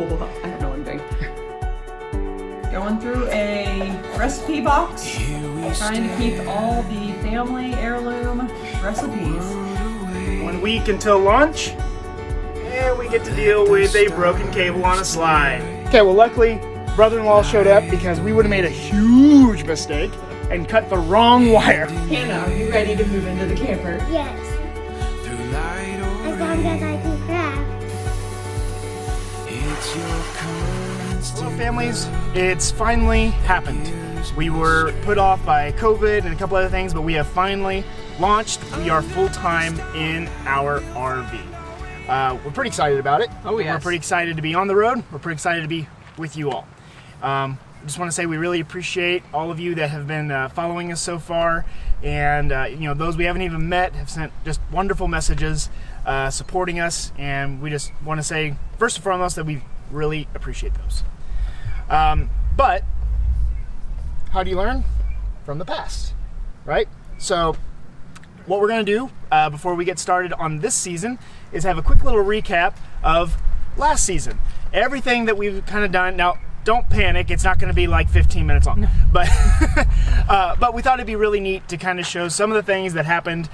I don't know what I'm doing. Going through a recipe box, trying to keep all the family heirloom recipes. 1 week until launch, and we get to deal with a broken cable on a slide. Okay, well luckily, brother-in-law showed up because we would have made a huge mistake and cut the wrong wire. Hannah, are you ready to move into the camper? Yes. As long as I can craft. Well, families, it's finally happened. We were put off by COVID and a couple other things, but we have finally launched. We are full-time in our RV. We're pretty excited about it. Oh, yes. We're pretty excited to be on the road. We're pretty excited to be with you all. I just want to say we really appreciate all of you that have been following us so far, and those we haven't even met have sent just wonderful messages supporting us, and we just want to say first and foremost that we really appreciate those. But how do you learn? From the past, right? So what we're going to do before we get started on this season is have a quick little recap of last season. Everything that we've kind of done. Now, don't panic. It's not going to be like 15 minutes long. No. But we thought it'd be really neat to kind of show some of the things that happened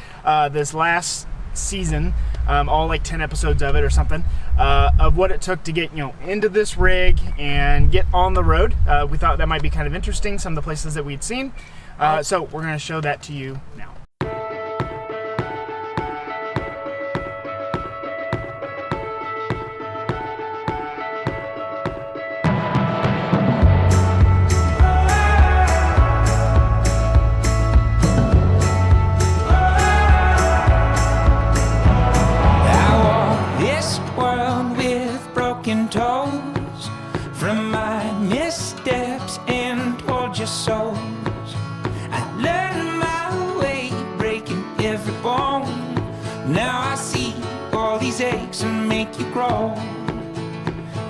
this last season, all like 10 episodes of it or something, of what it took to get into this rig and get on the road. We thought that might be kind of interesting, some of the places that we'd seen. So we're going to show that to you now. Toes from my missteps and tortured souls. I learned my way, breaking every bone. Now I see all these aches and make you grow.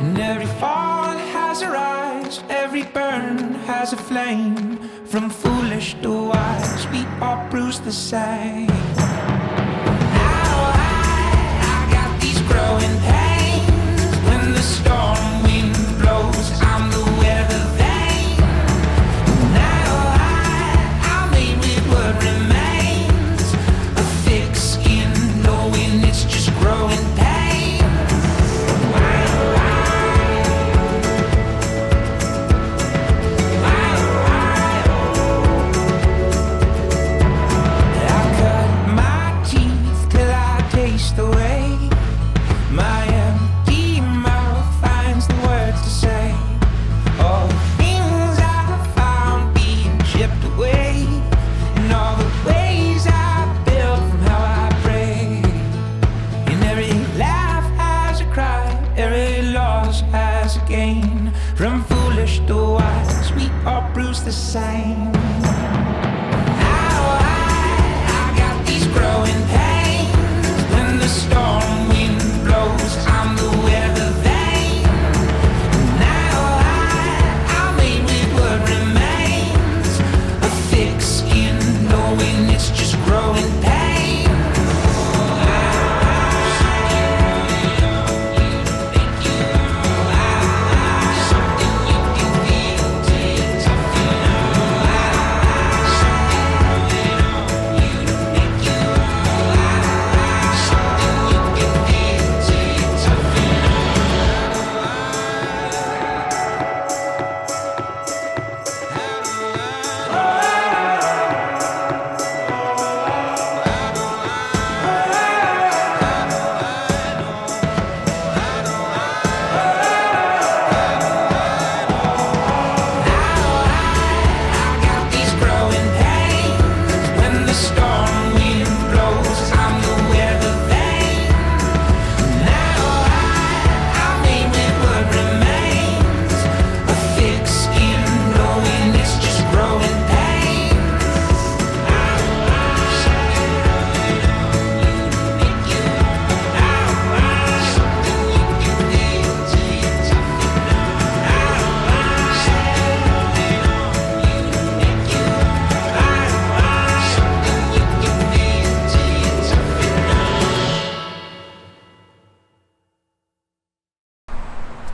And every fall has a rise, every burn has a flame. From foolish to wise, we all bruise the same. I got these growing pains. When the storm wind blows, I'm the weather vane. Now I'm made with what remains. A thick skin, knowing it's just growing pain. I cut my teeth till I taste the way. My empty mouth finds the words to say. All the things I found being chipped away, and all the ways I built from how I pray. And every laugh has a cry, every loss has a gain. From foolish to wise, we all bruise the same. Now I got these growing pains. When the storm wind blows, I'm the weather vane. Now I'm made with what remains. A thick skin, knowing it's just growing pain. Something you can feel till you're tough enough.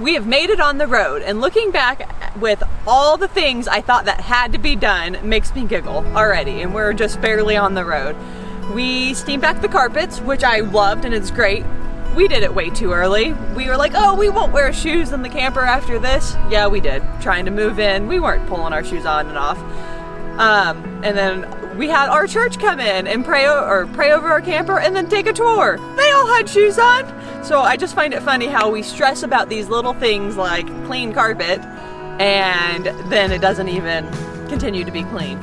we have made it on the road, and looking back with all the things I thought that had to be done makes me giggle already, and we're just barely on the road. We steamed back the carpets, which I loved, and it's great. We did it way too early. We were like, oh, we won't wear shoes in the camper after this. Yeah, we did. Trying to move in, we weren't pulling our shoes on and off. And then we had our church come in and pray over our camper and then take a tour. They all had shoes on. So I just find it funny how we stress about these little things like clean carpet, and then it doesn't even continue to be clean.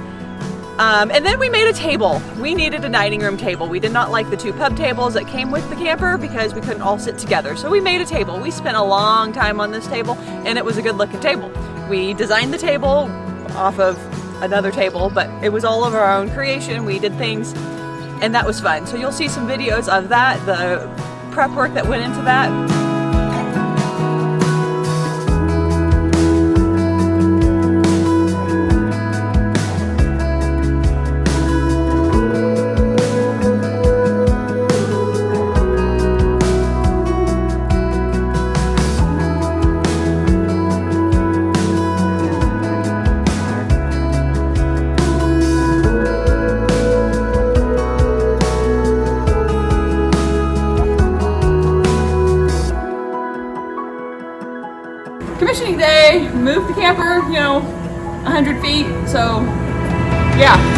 And then we made a table. We needed a dining room table. We did not like the 2 pub tables that came with the camper because we couldn't all sit together. So we made a table. We spent a long time on this table, and it was a good looking table. We designed the table off of another table, but it was all of our own creation. We did things, and that was fun. So you'll see some videos of that, the prep work that went into that. Commissioning day, moved the camper, 100 feet, so yeah.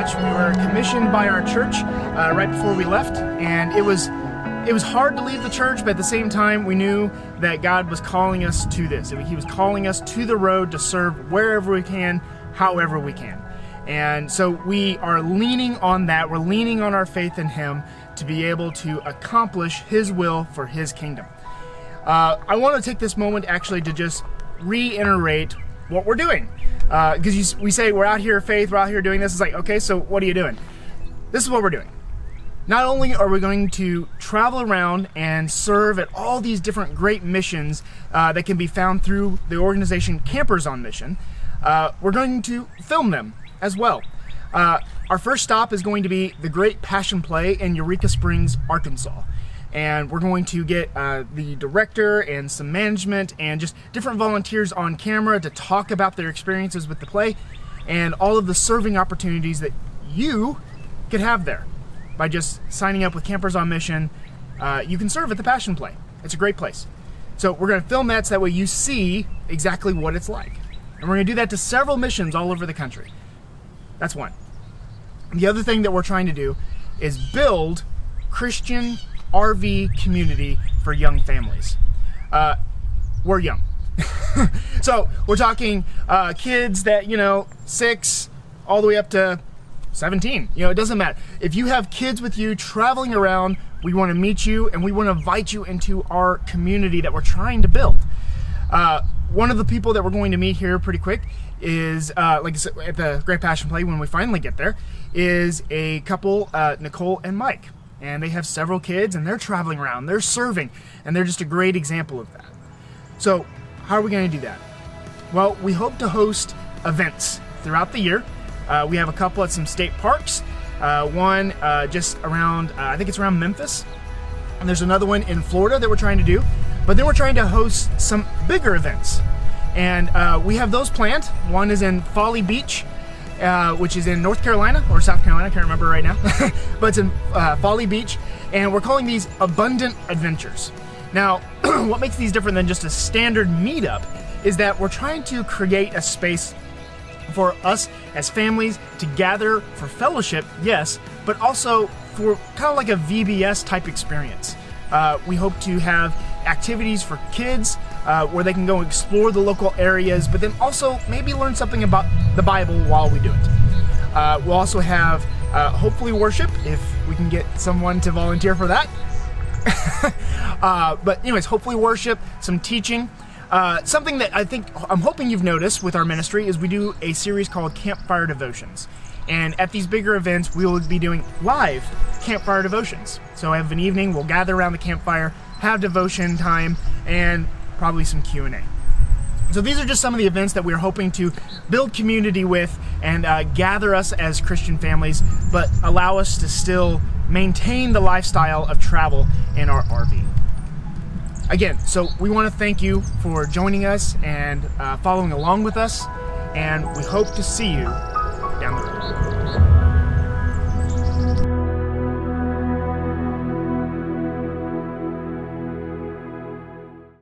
We were commissioned by our church right before we left, and it was hard to leave the church, but at the same time we knew that God was calling us to this. He was calling us to the road to serve wherever we can, however we can. And so we are leaning on that. We're leaning on our faith in Him to be able to accomplish His will for His kingdom. I want to take this moment actually to just reiterate what we're doing. Because we say we're out here faith, we're out here doing this. It's like, okay, so what are you doing? This is what we're doing. Not only are we going to travel around and serve at all these different great missions that can be found through the organization Campers on Mission, we're going to film them as well. Our first stop is going to be the Great Passion Play in Eureka Springs, Arkansas. And we're going to get the director and some management and just different volunteers on camera to talk about their experiences with the play and all of the serving opportunities that you could have there. By just signing up with Campers on Mission, you can serve at the Passion Play. It's a great place. So we're going to film that so that way you see exactly what it's like. And we're going to do that to several missions all over the country. That's one. The other thing that we're trying to do is build Christian RV community for young families. We're young. So we're talking kids that, 6 all the way up to 17. It doesn't matter. If you have kids with you traveling around, we want to meet you and we want to invite you into our community that we're trying to build. One of the people that we're going to meet here pretty quick is, like I said, at the Great Passion Play, when we finally get there, is a couple, Nicole and Mike. And they have several kids, and they're traveling around, they're serving, and they're just a great example of that. So, how are we going to do that? Well, we hope to host events throughout the year. We have a couple at some state parks. One just around, I think it's around Memphis. And there's another one in Florida that we're trying to do. But then we're trying to host some bigger events. And we have those planned. One is in Folly Beach, which is in North Carolina or South Carolina, I can't remember right now, but it's in Folly Beach, and we're calling these Abundant Adventures. Now, what makes these different than just a standard meetup is that we're trying to create a space for us as families to gather for fellowship, yes, but also for kind of like a VBS type experience. We hope to have activities for kids where they can go explore the local areas, but then also maybe learn something about the Bible while we do it. We'll also have hopefully worship, if we can get someone to volunteer for that. But anyways, hopefully worship, some teaching. Something that I'm hoping you've noticed with our ministry is we do a series called Campfire Devotions. And at these bigger events, we will be doing live campfire devotions. So I have an evening, we'll gather around the campfire, have devotion time, and probably some Q&A. So these are just some of the events that we're hoping to build community with and gather us as Christian families, but allow us to still maintain the lifestyle of travel in our RV. Again, so we want to thank you for joining us and following along with us, and we hope to see you down the road.